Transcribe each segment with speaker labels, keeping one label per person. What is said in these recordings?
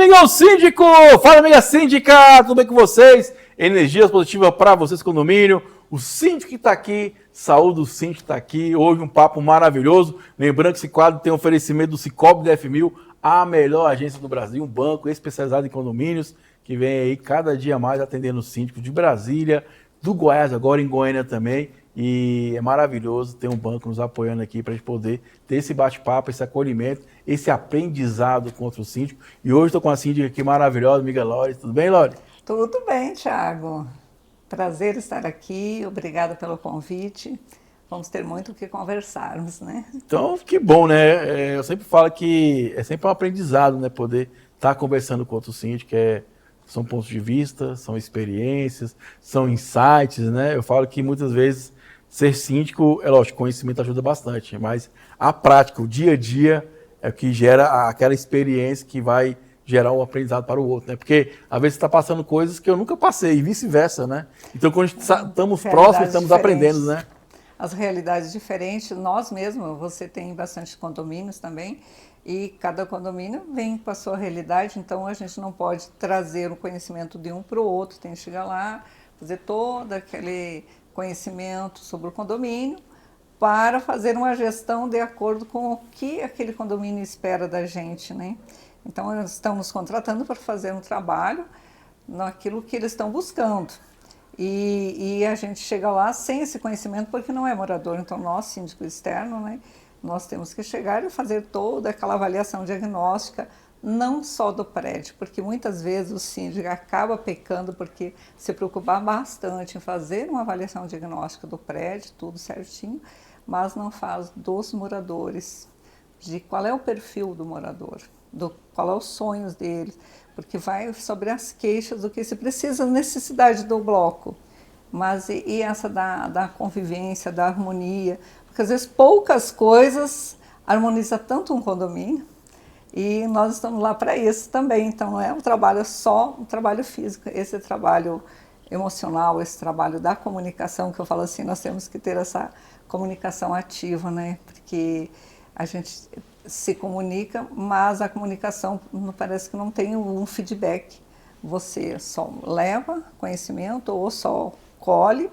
Speaker 1: amigão síndico! Fala, amiga síndica! Tudo bem com vocês? Energias positivas para vocês, condomínio. O síndico que está aqui, saúde do síndico está aqui. Hoje um papo maravilhoso. Lembrando que esse quadro tem oferecimento do Sicoob DF1000, a melhor agência do Brasil, um banco especializado em condomínios, que vem aí cada dia mais atendendo os síndicos de Brasília, do Goiás, agora em Goiânia também. E é maravilhoso ter um banco nos apoiando aqui para a gente poder ter esse bate-papo, esse acolhimento, esse aprendizado contra o síndico. E hoje estou com a síndica aqui maravilhosa, amiga Lore. Tudo bem, Lore?
Speaker 2: Tudo bem, Thiago. Prazer estar aqui. Obrigada pelo convite. Vamos ter muito o que conversarmos, né?
Speaker 1: Então, que bom, né? Eu sempre falo que é sempre um aprendizado, né? Poder estar conversando com outro síndico, são pontos de vista, são experiências, são insights, né? Eu falo que muitas vezes ser síndico, é lógico, conhecimento ajuda bastante, mas a prática, o dia a dia é o que gera aquela experiência que vai gerar um aprendizado para o outro, né? Porque às vezes você está passando coisas que eu nunca passei e vice-versa, né? Então quando estamos próximos, estamos aprendendo, né?
Speaker 2: As realidades diferentes, nós mesmos, você tem bastante condomínios também, e cada condomínio vem com a sua realidade, então a gente não pode trazer o conhecimento de um para o outro, tem que chegar lá, fazer todo aquele conhecimento sobre o condomínio para fazer uma gestão de acordo com o que aquele condomínio espera da gente, né? Então, nós estamos contratando para fazer um trabalho naquilo que eles estão buscando. E a gente chega lá sem esse conhecimento porque não é morador. Então, nós, síndico externo, né, nós temos que chegar e fazer toda aquela avaliação diagnóstica, não só do prédio, porque muitas vezes o síndico acaba pecando porque se preocupar bastante em fazer uma avaliação diagnóstica do prédio, tudo certinho, mas não faz dos moradores, de qual é o perfil do morador, qual é os sonhos deles, porque vai sobre as queixas do que se precisa, necessidade do bloco, mas e essa da convivência, da harmonia, porque às vezes poucas coisas harmonizam tanto um condomínio, e nós estamos lá para isso também, então não é um trabalho só, um trabalho físico, esse trabalho emocional, esse trabalho da comunicação, que eu falo assim, nós temos que ter essa comunicação ativa, né, porque a gente se comunica, mas a comunicação parece que não tem um feedback. Você só leva conhecimento ou só colhe,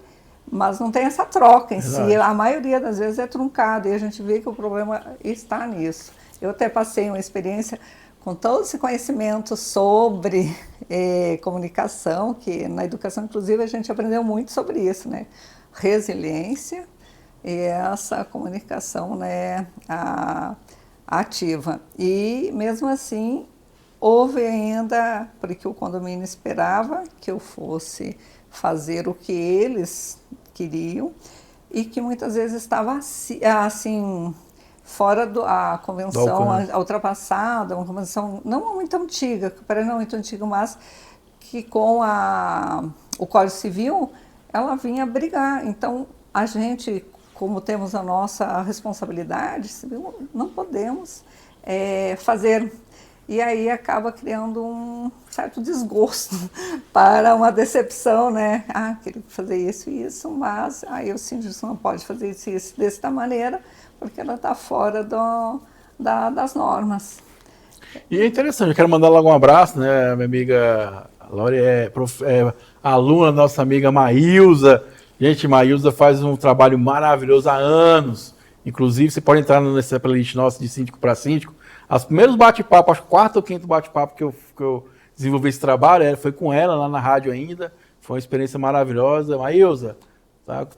Speaker 2: mas não tem essa troca em si. A maioria das vezes é truncada e a gente vê que o problema está nisso. Eu até passei uma experiência com todo esse conhecimento sobre comunicação, que na educação, inclusive, a gente aprendeu muito sobre isso, né? Resiliência e essa comunicação, né, ativa. E, mesmo assim, houve ainda, porque o condomínio esperava que eu fosse fazer o que eles queriam e que muitas vezes estava assim fora da convenção, ultrapassada, uma convenção não muito antiga, não muito antiga, mas que com o Código Civil ela vinha brigar. Então, a gente, como temos a nossa responsabilidade civil, não podemos fazer. E aí acaba criando um certo desgosto para uma decepção, né? Queria fazer isso e isso, mas aí o síndico não pode fazer isso e isso dessa maneira, porque ela está fora das normas.
Speaker 1: E é interessante, eu quero mandar logo um abraço, né? Minha amiga Lore é aluna da nossa amiga Maílza. Gente, Maílza faz um trabalho maravilhoso há anos. Inclusive, você pode entrar nessa playlist nossa de síndico para síndico. Os primeiros bate-papos, acho que o quarto ou quinto bate-papo que eu desenvolvi esse trabalho, foi com ela lá na rádio ainda. Foi uma experiência maravilhosa. Maílza,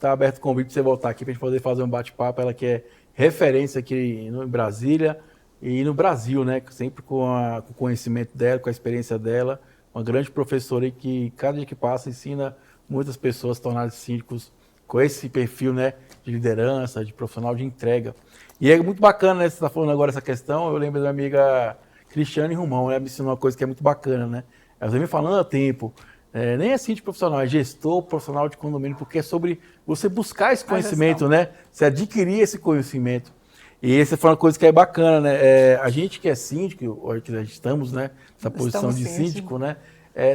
Speaker 1: tá aberto o convite para você voltar aqui para a gente poder fazer um bate-papo. Ela que é referência aqui em Brasília e no Brasil, né? Sempre com o conhecimento dela, com a experiência dela. Uma grande professora aí que, cada dia que passa, ensina muitas pessoas a tornarem-se síndicos com esse perfil, né, de liderança, de profissional de entrega. E é muito bacana, né, você está falando agora essa questão, eu lembro da minha amiga Cristiane Romão, ela me ensinou uma coisa que é muito bacana, né? Ela vem me falando há tempo, nem é síndico profissional, é gestor profissional de condomínio, porque é sobre você buscar esse conhecimento, né? Você adquirir esse conhecimento. E essa foi uma coisa que é bacana, né? A gente que é síndico, que estamos, né, nessa posição de síndico, né?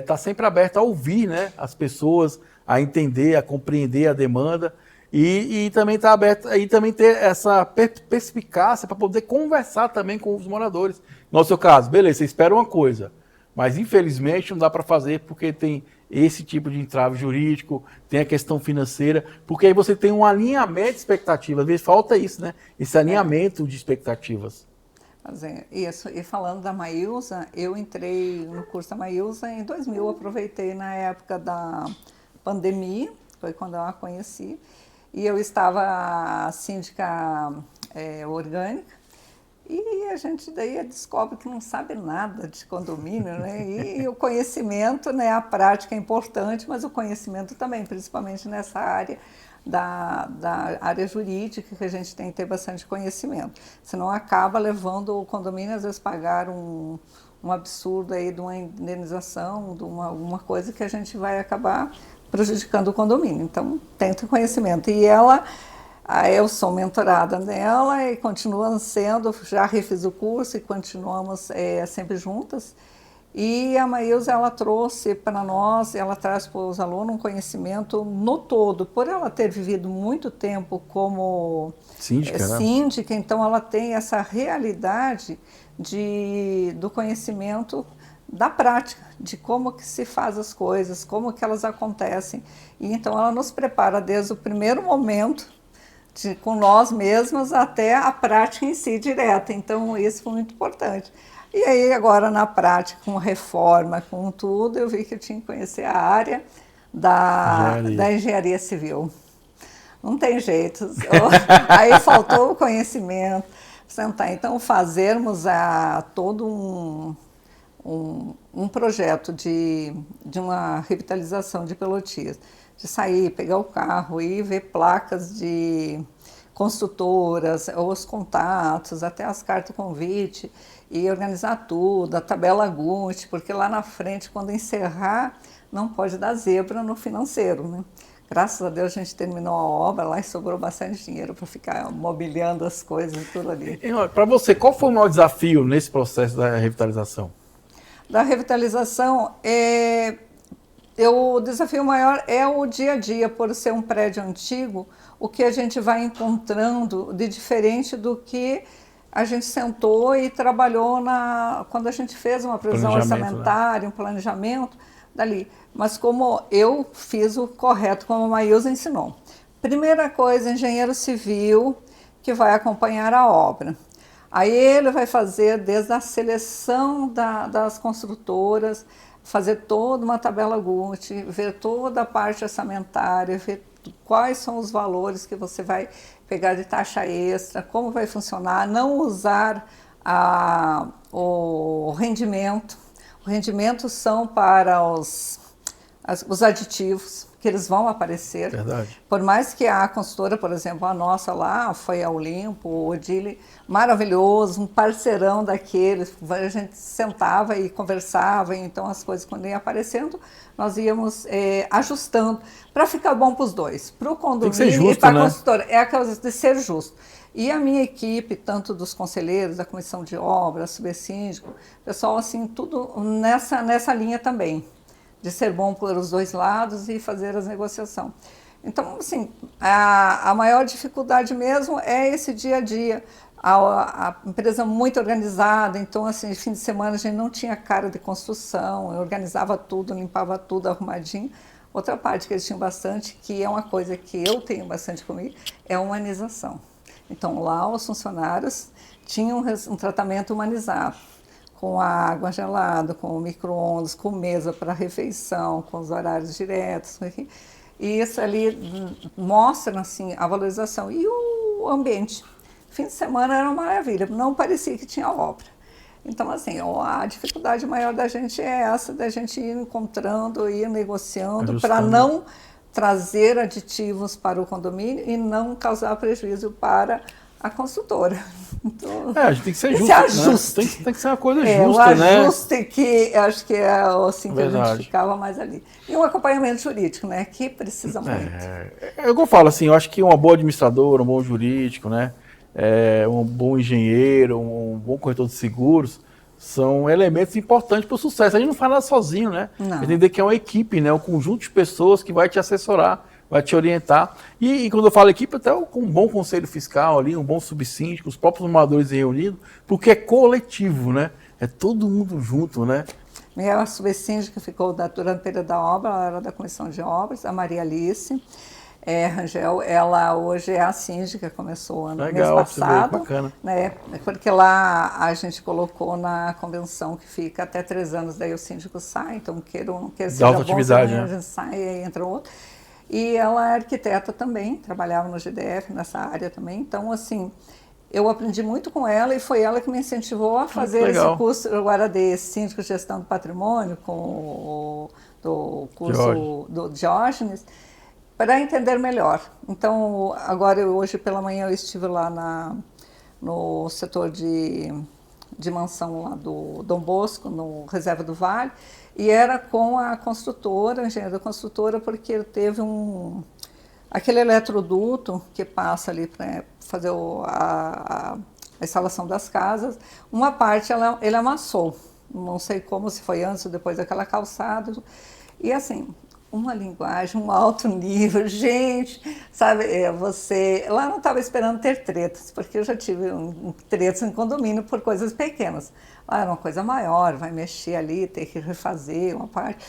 Speaker 1: Tá sempre aberto a ouvir, né, as pessoas, a entender, a compreender a demanda e também está aberto e também ter essa perspicácia para poder conversar também com os moradores. No seu caso, beleza, você espera uma coisa, Mas, infelizmente, não dá para fazer porque tem esse tipo de entrave jurídico, tem a questão financeira, porque aí você tem um alinhamento de expectativas. Às vezes falta isso, né? Esse alinhamento de expectativas.
Speaker 2: Isso. E falando da Maílza, eu entrei no curso da Maílza em 2000, aproveitei na época da pandemia, foi quando eu a conheci, e eu estava síndica orgânica, e a gente daí descobre que não sabe nada de condomínio, né? E o conhecimento, né? A prática é importante, mas o conhecimento também, principalmente nessa área da área jurídica, que a gente tem que ter bastante conhecimento. Senão acaba levando o condomínio, às vezes, pagar um absurdo aí de uma indenização, de uma coisa que a gente vai acabar prejudicando o condomínio. Então, tem que ter conhecimento. E ela... Eu sou mentorada nela e continuo sendo, já refiz o curso e continuamos sempre juntas. E a Maílza, ela trouxe para nós, ela traz para os alunos um conhecimento no todo. Por ela ter vivido muito tempo como síndica, então ela tem essa realidade do conhecimento da prática, de como que se faz as coisas, como que elas acontecem. E então ela nos prepara desde o primeiro momento, com nós mesmas até a prática em si direta. Então, isso foi muito importante. E aí, agora, na prática, com reforma, com tudo, eu vi que eu tinha que conhecer a área da engenharia civil. Não tem jeito. Aí faltou o conhecimento. Então, fazermos todo um projeto de uma revitalização de Pelotias, de sair, pegar o carro e ver placas de construtoras, os contatos, até as cartas convite, e organizar tudo, a tabela GUT, porque lá na frente, quando encerrar, não pode dar zebra no financeiro, né? Graças a Deus a gente terminou a obra lá e sobrou bastante dinheiro para ficar mobiliando as coisas e tudo ali.
Speaker 1: Para você, qual foi o maior desafio nesse processo da revitalização?
Speaker 2: Da revitalização, o desafio maior é o dia a dia, por ser um prédio antigo, o que a gente vai encontrando de diferente do que a gente sentou e trabalhou quando a gente fez uma previsão orçamentária, um planejamento dali. Mas como eu fiz o correto, como a Maílza ensinou. Primeira coisa, engenheiro civil que vai acompanhar a obra. Aí ele vai fazer desde a seleção das construtoras, fazer toda uma tabela GUT, ver toda a parte orçamentária, ver quais são os valores que você vai pegar de taxa extra, como vai funcionar, não usar o rendimento. O rendimento são para os aditivos, que eles vão aparecer.
Speaker 1: Verdade.
Speaker 2: Por mais que a consultora, por exemplo, a nossa lá, foi a Olimpo, o Odile, maravilhoso, um parceirão daqueles, a gente sentava e conversava, então as coisas quando iam aparecendo, nós íamos ajustando, para ficar bom para os dois, para o condomínio e para a consultora. É a causa de ser justo. E a minha equipe, tanto dos conselheiros, da comissão de obras, subsíndico, pessoal assim, tudo nessa linha também, de ser bom por os dois lados e fazer as negociações. Então, assim, a maior dificuldade mesmo é esse dia a dia. A empresa muito organizada, então, assim, fim de semana a gente não tinha cara de construção, eu organizava tudo, limpava tudo arrumadinho. Outra parte que eles tinham bastante, que é uma coisa que eu tenho bastante comigo, é a humanização. Então, lá os funcionários tinham um tratamento humanizado, com água gelada, com micro-ondas, com mesa para refeição, com os horários diretos. E isso ali mostra assim, a valorização. E o ambiente. Fim de semana era uma maravilha, não parecia que tinha obra. Então, assim, a dificuldade maior da gente é essa, da gente ir encontrando, ir negociando, para não trazer aditivos para o condomínio e não causar prejuízo para a construtora. Então,
Speaker 1: a gente tem que ser justo, né? Tem que ser uma coisa justa, né?
Speaker 2: O ajuste que acho que é assim que a gente ficava mais ali. E um acompanhamento jurídico, né? Que precisa muito.
Speaker 1: Eu falo assim, eu acho que uma boa administradora, um bom jurídico, né? Um bom engenheiro, um bom corretor de seguros, são elementos importantes para o sucesso. A gente não faz nada sozinho, né? Não. Entender que é uma equipe, né? Um conjunto de pessoas que vai te assessorar, vai te orientar. E quando eu falo equipe, até com um bom conselho fiscal ali, um bom subsíndico, os próprios moradores reunidos, porque é coletivo, né? É todo mundo junto, né?
Speaker 2: Minha subsíndica ficou durante o período da obra, ela era da comissão de obras, a Maria Alice Rangel, ela hoje é a síndica, começou mês
Speaker 1: Legal, você vê,
Speaker 2: passado,
Speaker 1: bacana.
Speaker 2: né? Porque lá a gente colocou na convenção que fica até 3 anos, daí o síndico sai, então queira ou não queira,
Speaker 1: Dá
Speaker 2: seja
Speaker 1: outra
Speaker 2: bom,
Speaker 1: atividade,
Speaker 2: a
Speaker 1: né?
Speaker 2: gente sai e aí entra outro. E ela é arquiteta também, trabalhava no GDF nessa área também, então assim, eu aprendi muito com ela e foi ela que me incentivou a fazer esse
Speaker 1: legal.
Speaker 2: curso agora de Síndico de Gestão do Patrimônio, do curso do Diógenes, para entender melhor. Então, agora, hoje pela manhã, eu estive lá no setor de mansão lá do Dom Bosco, no Reserva do Vale, e era com a construtora, a engenheira da construtora, porque teve aquele eletroduto que passa ali para fazer a instalação das casas, uma parte ele amassou, não sei como, se foi antes ou depois daquela calçada, e assim, uma linguagem, um alto nível, gente, sabe, você, lá não estava esperando ter tretas, porque eu já tive tretas em condomínio por coisas pequenas, lá era uma coisa maior, vai mexer ali, ter que refazer uma parte,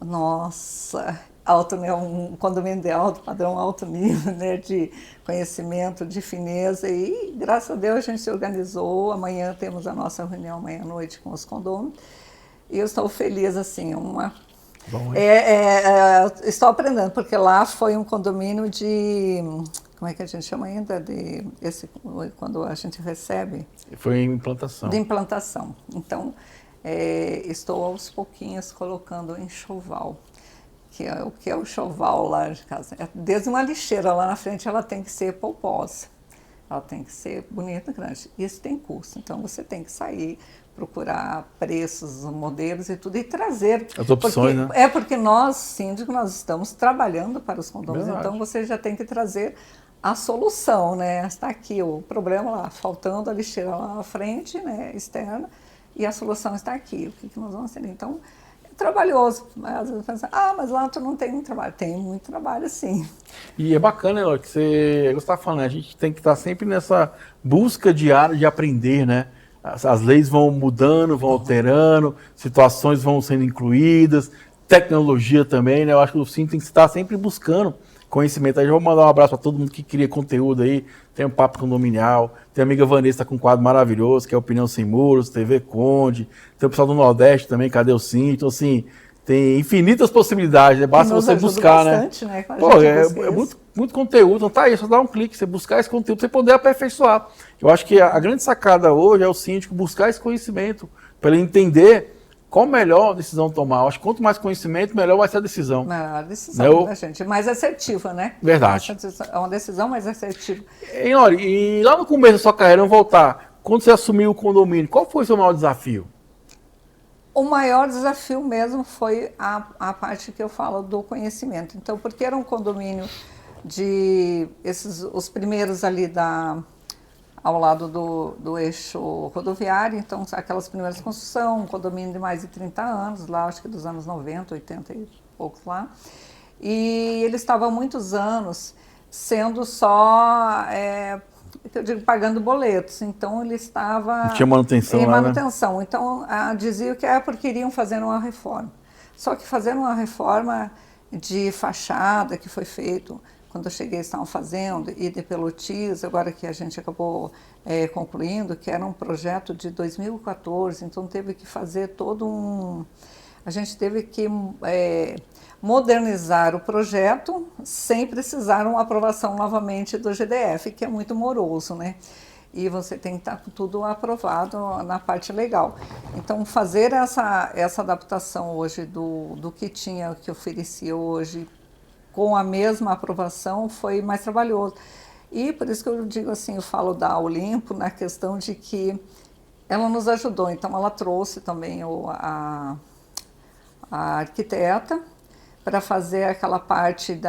Speaker 2: nossa, alto, né, um condomínio de alto padrão, alto nível, né, de conhecimento, de fineza, e graças a Deus a gente se organizou, amanhã temos a nossa reunião, amanhã à noite com os condôminos, e eu estou feliz, assim,
Speaker 1: Bom,
Speaker 2: estou aprendendo, porque lá foi um condomínio como é que a gente chama ainda, quando a gente recebe?
Speaker 1: foi em implantação.
Speaker 2: De implantação. Então, estou aos pouquinhos colocando enxoval, que é o enxoval lá de casa. Desde uma lixeira lá na frente, ela tem que ser polposa, ela tem que ser bonita e grande. Isso tem custo, então você tem que sair, procurar preços, modelos e tudo, e trazer.
Speaker 1: As opções, né?
Speaker 2: Porque nós, síndicos, nós estamos trabalhando para os condomínios,
Speaker 1: Verdade.
Speaker 2: então você já tem que trazer a solução, né? Está aqui o problema lá, faltando a lixeira lá na frente, né, externa, e a solução está aqui. O que nós vamos fazer? Então, é trabalhoso. Às vezes pensa, mas lá tu não tem muito trabalho. Tem muito trabalho, sim.
Speaker 1: E é bacana, Elor, que você estava falando, né? A gente tem que estar sempre nessa busca diária de aprender, né? As leis vão mudando, vão alterando, situações vão sendo incluídas, tecnologia também, né? Eu acho que o Síndico tem que estar sempre buscando conhecimento. Aí eu vou mandar um abraço para todo mundo que cria conteúdo aí. Tem o Papo Condominial, tem a amiga Vanessa com um quadro maravilhoso, que é Opinião Sem Muros, TV Conde, tem o pessoal do Nordeste também, Cadê o Síndico? Então, assim, tem infinitas possibilidades, né? Basta você buscar,
Speaker 2: bastante,
Speaker 1: né?
Speaker 2: Pô,
Speaker 1: é muito conteúdo, então tá aí, só dá um clique, você buscar esse conteúdo, você poder aperfeiçoar. Eu acho que a grande sacada hoje é o síndico buscar esse conhecimento, para ele entender qual melhor decisão tomar. Eu acho que quanto mais conhecimento, melhor vai ser a decisão.
Speaker 2: Melhor decisão, né, gente? Mais assertiva, né?
Speaker 1: Verdade.
Speaker 2: É uma decisão mais assertiva.
Speaker 1: E lá no começo da sua carreira, vamos voltar, quando você assumiu o condomínio, qual foi o seu maior desafio?
Speaker 2: O maior desafio mesmo foi a parte que eu falo do conhecimento. Então, porque era um condomínio os primeiros ali ao lado do eixo rodoviário, então aquelas primeiras construções, um condomínio de mais de 30 anos, lá acho que dos anos 90, 80 e poucos lá. E ele estava há muitos anos sendo só, eu digo, pagando boletos, então ele estava...
Speaker 1: Não tinha manutenção
Speaker 2: em
Speaker 1: lá,
Speaker 2: manutenção, né? Então dizia que é porque iriam fazer uma reforma. Só que fazendo uma reforma de fachada que foi feito... Quando eu cheguei, estavam fazendo, e de Pelotis, agora que a gente acabou concluindo, que era um projeto de 2014, então teve que fazer a gente teve que modernizar o projeto sem precisar uma aprovação novamente do GDF, que é muito moroso, né? E você tem que estar com tudo aprovado na parte legal. Então, fazer essa adaptação hoje do que oferecia hoje, com a mesma aprovação, foi mais trabalhoso. E por isso que eu digo assim, eu falo da Olimpo na questão de que ela nos ajudou. Então, ela trouxe também a arquiteta para fazer aquela parte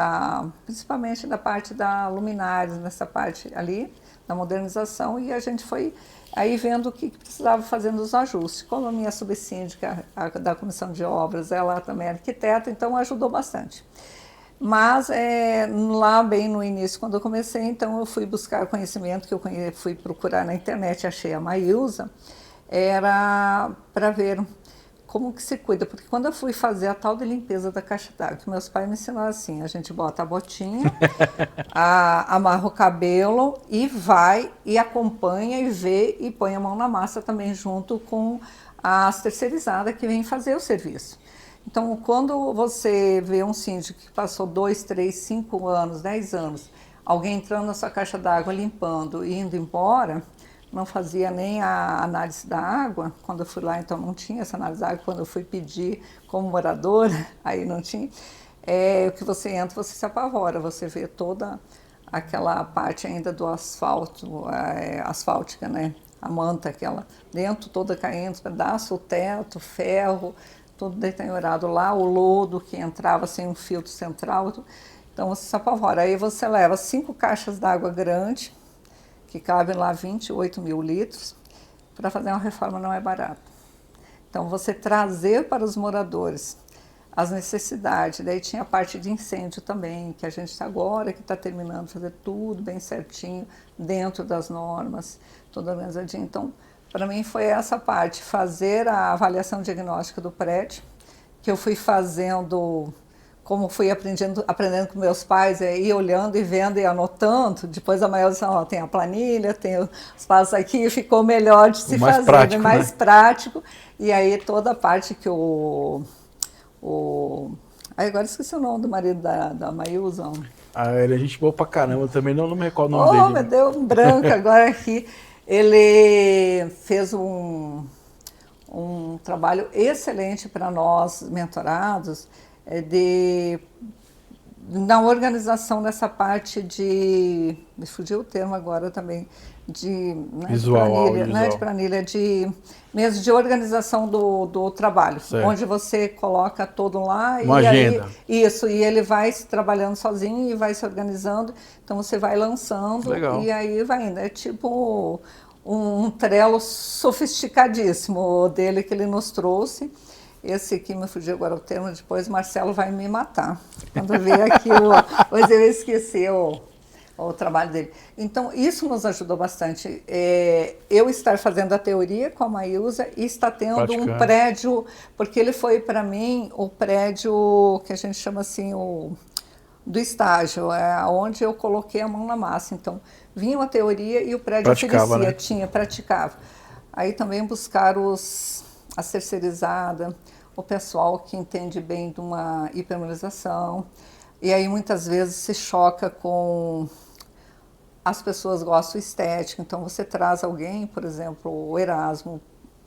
Speaker 2: principalmente da parte da luminárias, nessa parte ali, da modernização, e a gente foi aí vendo o que precisava fazer nos ajustes. Como a minha subsíndica da Comissão de Obras, ela também é arquiteta, então ajudou bastante. Mas lá bem no início, quando eu comecei, então eu fui buscar conhecimento, que eu fui procurar na internet, achei a Maílza, era para ver como que se cuida, porque quando eu fui fazer a tal de limpeza da caixa d'água, que meus pais me ensinaram assim, a gente bota a botinha, amarra o cabelo e vai e acompanha e vê e põe a mão na massa também junto com as terceirizadas que vêm fazer o serviço. Então, quando você vê um síndico que passou 2, 3, 5 anos, 10 anos, alguém entrando na sua caixa d'água, limpando e indo embora, não fazia nem a análise da água, quando eu fui lá, então não tinha essa análise da água, quando eu fui pedir como moradora, aí não tinha, o que você entra, você se apavora, você vê toda aquela parte ainda do asfalto, asfáltica, né? A manta, aquela dentro, toda caindo, pedaço, o teto, ferro, tudo deteriorado lá, o lodo que entrava sem um filtro central, então você se apavora. Aí você leva 5 caixas d'água grandes, que cabem lá 28 mil litros, para fazer uma reforma não é barato. Então, você trazer para os moradores as necessidades, daí tinha a parte de incêndio também, que a gente está agora, que está terminando de fazer tudo bem certinho, dentro das normas, tudo organizadinho. Então, para mim foi essa parte, fazer a avaliação diagnóstica do prédio, que eu fui fazendo... Como fui aprendendo com meus pais, ir olhando e vendo e anotando, depois a maior tem a planilha, tem os passos aqui, ficou melhor de se fazer,
Speaker 1: prático,
Speaker 2: mais
Speaker 1: né?
Speaker 2: prático. E aí toda a parte que agora esqueci o nome do marido da Maílza.
Speaker 1: Ele é gente boa pra caramba, também não me recordo o nome dele.
Speaker 2: Me deu um branco agora aqui. Ele fez um trabalho excelente para nós, mentorados, na organização dessa parte me fugiu o termo agora também,
Speaker 1: visual,
Speaker 2: não é de planilha, mesmo de organização do trabalho,
Speaker 1: certo.
Speaker 2: Onde você coloca todo lá
Speaker 1: uma agenda.
Speaker 2: Aí, e ele vai trabalhando sozinho e vai se organizando, então você vai lançando.
Speaker 1: Legal.
Speaker 2: E aí vai indo, é tipo um Trello sofisticadíssimo dele que ele nos trouxe. Esse aqui me fugiu agora o termo, depois Marcelo vai me matar. Quando eu ver aqui, pois eu esqueci o trabalho dele. Então, isso nos ajudou bastante. Eu estar fazendo a teoria com a Maílza e estar tendo um prédio, porque ele foi para mim o prédio que a gente chama assim, do estágio, onde eu coloquei a mão na massa. Então, vinha uma teoria e o prédio oferecia, né? Praticava. Aí também buscar a terceirizada, o pessoal que entende bem de uma hipermonização, e aí muitas vezes se choca com as pessoas gostam estética, então você traz alguém, por exemplo, o Erasmo,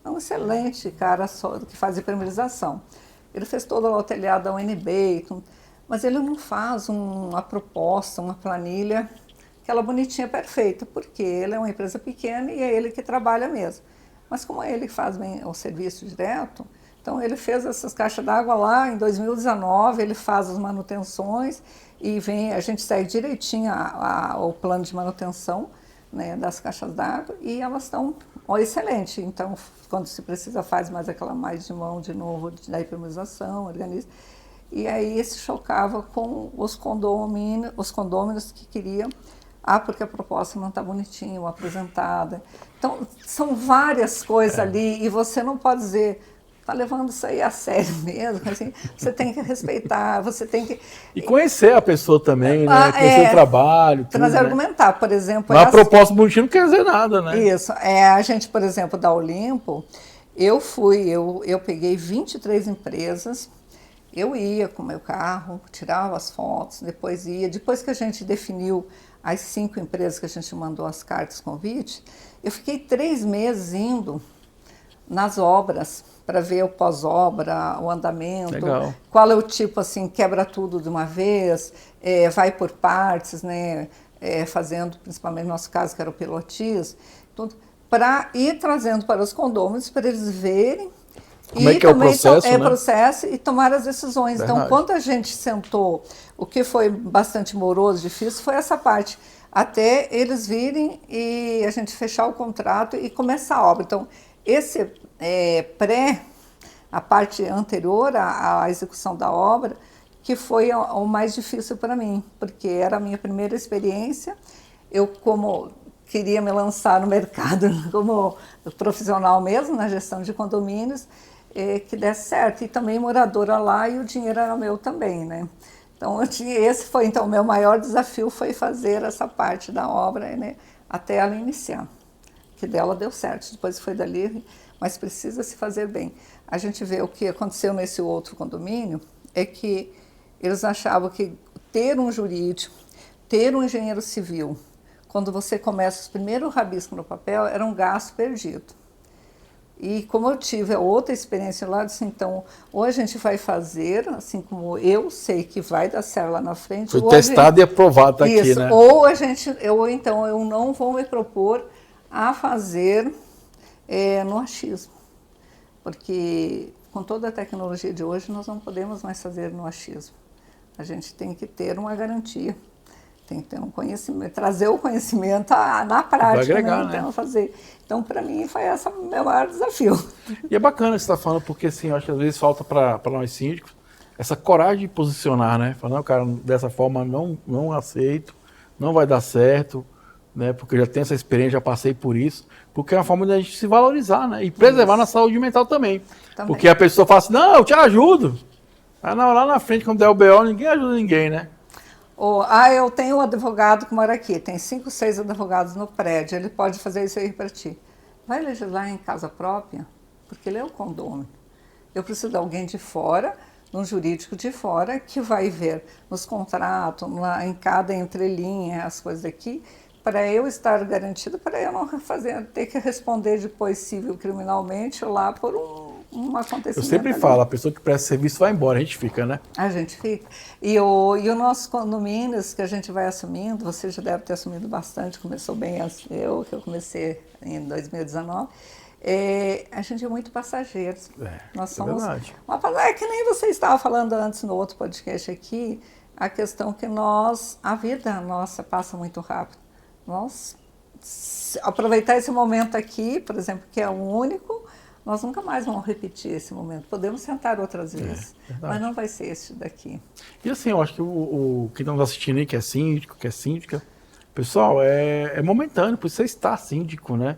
Speaker 2: é um excelente cara que faz hipermonização. Ele fez todo o telhado da UNB, mas ele não faz uma proposta, uma planilha, aquela bonitinha perfeita, porque ele é uma empresa pequena e é ele que trabalha mesmo. Mas como é ele que faz bem o serviço direto, então ele fez essas caixas d'água lá em 2019, ele faz as manutenções e a gente segue direitinho o plano de manutenção, né, das caixas d'água e elas estão excelente. Então, quando se precisa, faz mais de mão de novo, da hipermonização, organiza. E aí se chocava com os condôminos que queriam, porque a proposta não está bonitinha, ou apresentada. Então, são várias coisas ali, e você não pode dizer, está levando isso aí a sério mesmo, assim, você tem que respeitar, você tem que...
Speaker 1: E conhecer a pessoa também, né? Conhecer o trabalho, tudo,
Speaker 2: né? Argumentar, por exemplo...
Speaker 1: Mas a proposta bonitinha não quer dizer nada, né?
Speaker 2: Isso. A gente, por exemplo, da Olimpo, eu peguei 23 empresas, eu ia com o meu carro, tirava as fotos, depois que a gente definiu as 5 empresas que a gente mandou as cartas convite, eu fiquei 3 meses indo nas obras para ver o pós-obra, o andamento.
Speaker 1: Legal.
Speaker 2: Qual é o tipo, assim, quebra tudo de uma vez, vai por partes, né, fazendo, principalmente no nosso caso, que era o pilotis, tudo, para ir trazendo para os condôminos, para eles verem.
Speaker 1: Como é que é o processo, né?
Speaker 2: Processo e tomar as decisões.
Speaker 1: Verdade.
Speaker 2: Então, quando a gente sentou, o que foi bastante moroso, difícil, foi essa parte. Até eles virem e a gente fechar o contrato e começar a obra. Então, esse a parte anterior à execução da obra, que foi o mais difícil para mim, porque era a minha primeira experiência. Eu, como queria me lançar no mercado como profissional mesmo, na gestão de condomínios, que desse certo. E também moradora lá e o dinheiro era meu também, né? Então, esse foi, então, o meu maior desafio foi fazer essa parte da obra, né, até ela iniciar. Que dela deu certo, depois foi dali, mas precisa se fazer bem. A gente vê o que aconteceu nesse outro condomínio, é que eles achavam que ter um jurídico, ter um engenheiro civil, quando você começa os primeiros rabiscos no papel, era um gasto perdido. E como eu tive a outra experiência lá, eu disse, então, ou a gente vai fazer, assim como eu sei que vai dar certo lá na frente.
Speaker 1: Foi testado e aprovado aqui, né?
Speaker 2: Ou então eu não vou me propor a fazer no achismo. Porque com toda a tecnologia de hoje, nós não podemos mais fazer no achismo. A gente tem que ter uma garantia. Tem que ter um conhecimento, trazer o conhecimento na prática,
Speaker 1: vai agregar,
Speaker 2: né? Então,
Speaker 1: né?
Speaker 2: fazer. Então, para mim, foi esse o meu maior desafio.
Speaker 1: E é bacana você estar falando, porque assim, eu acho que às vezes falta para nós síndicos essa coragem de posicionar, né? Falar, não, cara, dessa forma não aceito, não vai dar certo, né? Porque eu já tenho essa experiência, já passei por isso, porque é uma forma de a gente se valorizar, né? E preservar na saúde mental também. Porque a pessoa fala assim, não, eu te ajudo. Aí lá na frente, quando der o BO, ninguém ajuda ninguém, né?
Speaker 2: Eu tenho um advogado que mora aqui, tem 5, 6 advogados no prédio, ele pode fazer isso aí para ti. Vai legislar em casa própria, porque ele é o condômino. Eu preciso de alguém de fora, um jurídico de fora, que vai ver nos contratos, em cada entrelinha, as coisas aqui, para eu estar garantido, para eu não ter que responder depois civil criminalmente lá por um acontecimento.
Speaker 1: Eu sempre falo, a pessoa que presta serviço vai embora, a gente fica, né?
Speaker 2: A gente fica. E o nosso condomínios que a gente vai assumindo, você já deve ter assumido bastante, começou bem que eu comecei em 2019, a gente é muito passageiros. Nós somos.
Speaker 1: Verdade.
Speaker 2: É que nem você estava falando antes no outro podcast aqui, a questão que a vida nossa passa muito rápido. Nós aproveitar esse momento aqui, por exemplo, que é o único, nós nunca mais vamos repetir esse momento. Podemos sentar outras vezes, mas não vai ser este daqui.
Speaker 1: E assim, eu acho que quem está nos assistindo aí, que é síndico, que é síndica, pessoal, é momentâneo, por você estar síndico, né?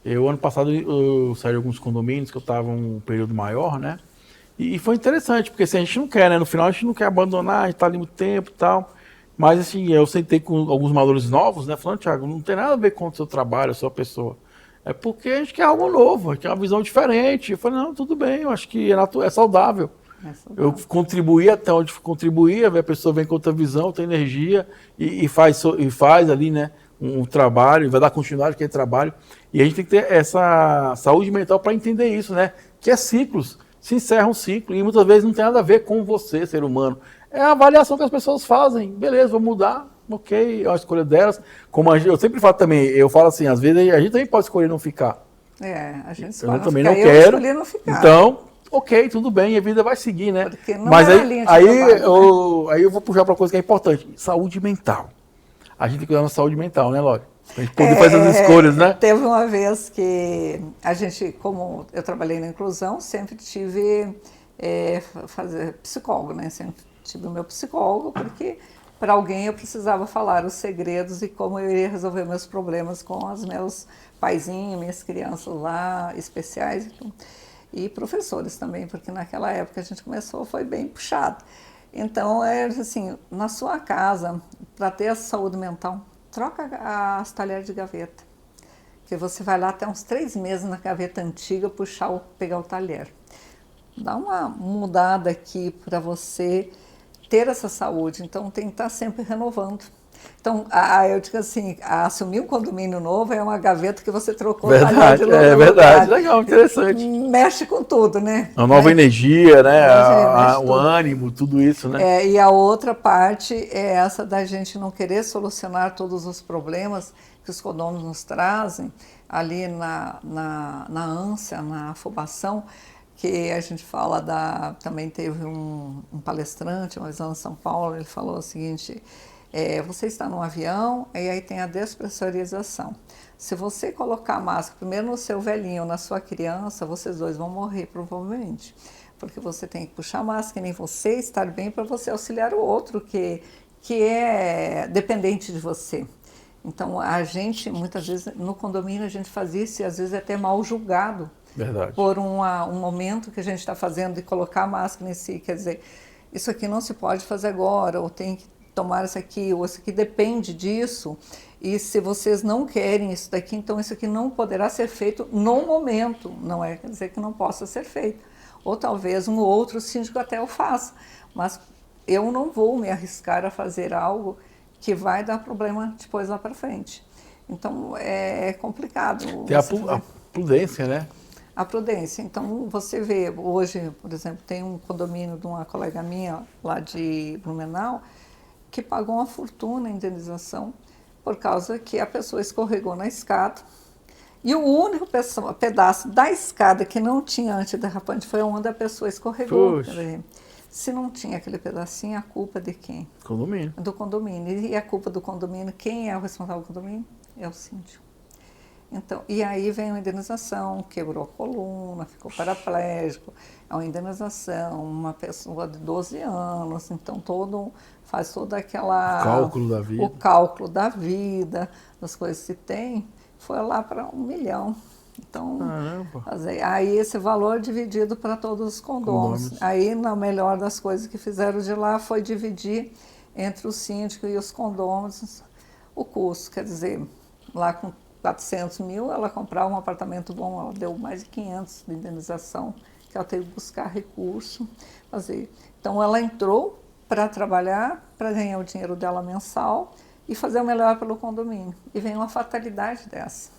Speaker 1: Ano passado, eu saí de alguns condomínios que eu estava um período maior, né? E foi interessante, porque assim, a gente não quer, né? No final, a gente não quer abandonar, a gente está ali muito tempo e tal. Mas assim, eu sentei com alguns moradores novos, né? Falando, Thiago, não tem nada a ver com o seu trabalho, a sua pessoa. É porque a gente quer algo novo, a gente quer uma visão diferente. Eu falei, não, tudo bem, eu acho que é saudável. Eu contribuí até onde contribuía, a pessoa vem com outra visão, outra energia e faz ali, né, um trabalho, vai dar continuidade àquele trabalho. E a gente tem que ter essa saúde mental para entender isso, né? Que é ciclos, se encerra um ciclo e muitas vezes não tem nada a ver com você, ser humano. É a avaliação que as pessoas fazem. Beleza, vou mudar, ok, é a escolha delas. Como eu sempre falo também, eu falo assim, às vezes a gente também pode escolher não ficar.
Speaker 2: A gente
Speaker 1: eu também
Speaker 2: ficar.
Speaker 1: não quero.
Speaker 2: Eu escolhi não ficar.
Speaker 1: Então, ok, tudo bem, a vida vai seguir, né?
Speaker 2: Porque não
Speaker 1: Mas
Speaker 2: aí
Speaker 1: eu vou puxar para uma coisa que é importante, saúde mental. A gente tem que cuidar da saúde mental, né, Lore? Pra gente poder fazer as escolhas, né?
Speaker 2: Teve uma vez que a gente, como eu trabalhei na inclusão, sempre tive fazer psicólogo, né? Sempre tive o meu psicólogo, porque para alguém eu precisava falar os segredos e como eu iria resolver meus problemas com os meus paizinhos, minhas crianças lá especiais e professores também, porque naquela época a gente começou, foi bem puxado. Então, assim, na sua casa, para ter a saúde mental, troca as talheres de gaveta. Porque você vai lá até uns 3 meses na gaveta antiga, pegar o talher. Dá uma mudada aqui para você ter essa saúde. Então, tem que estar sempre renovando. Então, eu digo assim, assumir um condomínio novo é uma gaveta que você trocou o talher de lugar.
Speaker 1: Verdade, legal, interessante.
Speaker 2: Mexe com tudo, né?
Speaker 1: A nova energia, né? O ânimo, tudo isso, né?
Speaker 2: E a outra parte é essa da gente não querer solucionar todos os problemas que os condôminos nos trazem, ali na ânsia, na afobação, que a gente fala também teve um palestrante, uma vez lá em São Paulo, ele falou o seguinte, você está num avião e aí tem a despressurização. Se você colocar a máscara primeiro no seu velhinho ou na sua criança, vocês dois vão morrer provavelmente. Porque você tem que puxar a máscara, nem você estar bem para você auxiliar o outro que é dependente de você. Então, a gente, muitas vezes, no condomínio, a gente fazia isso e às vezes é até mal julgado.
Speaker 1: Verdade.
Speaker 2: por um momento que a gente está fazendo de colocar a máscara em si, quer dizer, isso aqui não se pode fazer agora, ou tem que tomar isso aqui, ou isso aqui depende disso, e se vocês não querem isso daqui, então isso aqui não poderá ser feito no momento, não é quer dizer que não possa ser feito. Ou talvez um outro síndico até o faça, mas eu não vou me arriscar a fazer algo que vai dar problema depois lá para frente. Então é complicado.
Speaker 1: Tem a prudência, né?
Speaker 2: A prudência. Então você vê, hoje, por exemplo, tem um condomínio de uma colega minha lá de Blumenau que pagou uma fortuna em indenização por causa que a pessoa escorregou na escada e o único pedaço da escada que não tinha antiderrapante foi onde a pessoa escorregou. Se não tinha aquele pedacinho, a culpa é de quem?
Speaker 1: Condomínio.
Speaker 2: Do condomínio. E a culpa do condomínio, quem é o responsável do condomínio? É o síndico. Então, e aí vem a indenização, quebrou a coluna, ficou paraplégico, é uma indenização, uma pessoa de 12 anos, então faz toda aquela...
Speaker 1: Cálculo da vida.
Speaker 2: O cálculo da vida, das coisas que tem, foi lá para 1 milhão. Então, aí esse valor dividido para todos os condôminos. Aí, na melhor das coisas que fizeram de lá, foi dividir entre o síndico e os condôminos o custo, quer dizer, lá com 400 mil, ela comprava um apartamento bom, ela deu mais de 500 de indenização, que ela teve que buscar recurso, fazer. Então, ela entrou para trabalhar, para ganhar o dinheiro dela mensal e fazer o melhor pelo condomínio. E vem uma fatalidade dessa,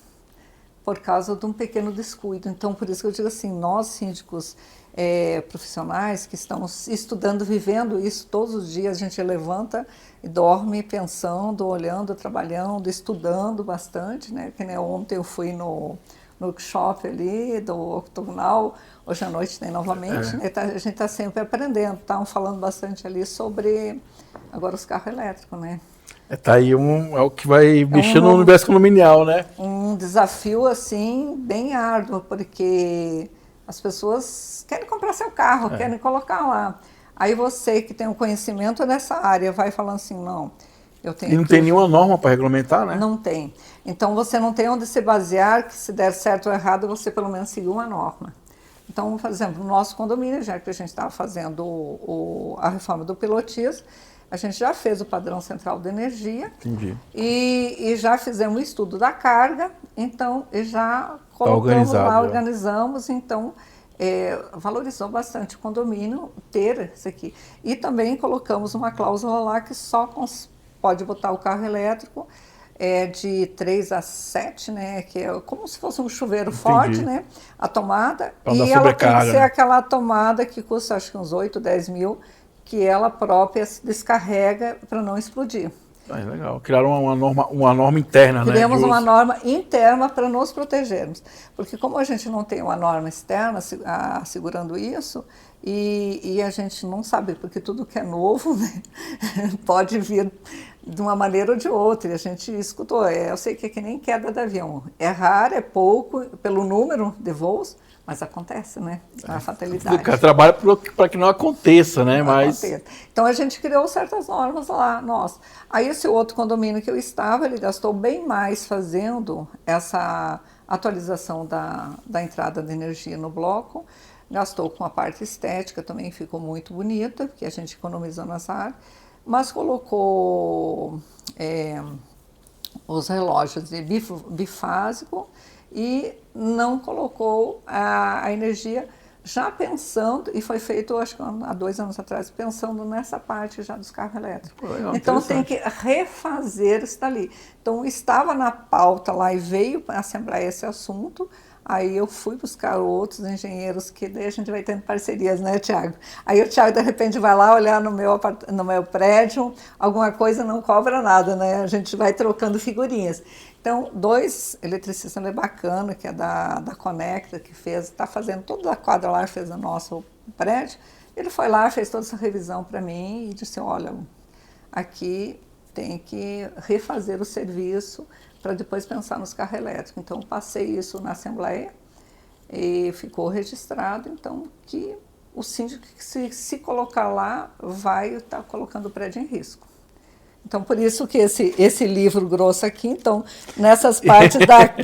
Speaker 2: por causa de um pequeno descuido. Então, por isso que eu digo assim, nós síndicos profissionais que estamos estudando, vivendo isso todos os dias, a gente levanta e dorme pensando, olhando, trabalhando, estudando bastante, né? Que nem ontem eu fui no workshop ali do octogonal, hoje à noite tem novamente, né? A gente está sempre aprendendo, estavam falando bastante ali sobre agora os carros elétricos, né?
Speaker 1: Tá aí é o que vai mexer no universo condominial, né?
Speaker 2: Um desafio, assim, bem árduo, porque as pessoas querem comprar seu carro, querem colocar lá. Aí você que tem um conhecimento nessa área vai falando assim, não, eu tenho...
Speaker 1: E não tem nenhuma norma para regulamentar, né?
Speaker 2: Não tem. Então você não tem onde se basear que se der certo ou errado, você pelo menos seguir uma norma. Então, por exemplo, no nosso condomínio, já que a gente estava fazendo a reforma do pilotismo, a gente já fez o padrão central de energia.
Speaker 1: Entendi.
Speaker 2: E já fizemos o estudo da carga, então já colocamos lá, organizamos, então valorizou bastante o condomínio ter isso aqui. E também colocamos uma cláusula lá que só pode botar o carro elétrico de 3 a 7, né, que é como se fosse um chuveiro forte, né, a tomada, e ela tem que ser aquela tomada que custa acho que uns 8, 10 mil, que ela própria se descarrega para não explodir.
Speaker 1: Legal. Criaram uma norma interna, né?
Speaker 2: Criamos uma norma interna para nos protegermos. Porque como a gente não tem uma norma externa assegurando isso, e a gente não sabe, porque tudo que é novo, né, pode vir de uma maneira ou de outra. E a gente escutou, eu sei que é que nem queda de avião. É raro, é pouco, pelo número de voos, mas acontece, né? A fatalidade.
Speaker 1: O cara trabalha para que não aconteça, né?
Speaker 2: Aconteça. Então a gente criou certas normas lá, nós. Aí esse outro condomínio que eu estava, ele gastou bem mais fazendo essa atualização da entrada de energia no bloco, gastou com a parte estética, também ficou muito bonita, porque a gente economizou nessa área, mas colocou os relógios de bifásico, e não colocou a energia já pensando, e foi feito acho que há 2 anos atrás, pensando nessa parte já dos carros elétricos. Então tem que refazer isso dali. Então estava na pauta lá e veio para a Assembleia esse assunto, aí eu fui buscar outros engenheiros, que daí a gente vai tendo parcerias, né, Tiago? Aí o Tiago de repente vai lá olhar no meu prédio, alguma coisa não cobra nada, né? A gente vai trocando figurinhas. Então, 2 eletricistas bacana, que é da Conecta, que está fazendo toda a quadra lá, fez o nosso prédio. Ele foi lá, fez toda essa revisão para mim e disse, olha, aqui tem que refazer o serviço para depois pensar nos carros elétricos. Então, passei isso na Assembleia e ficou registrado, então, que o síndico, se colocar lá, vai estar colocando o prédio em risco. Então, por isso que esse livro grosso aqui, então, nessas partes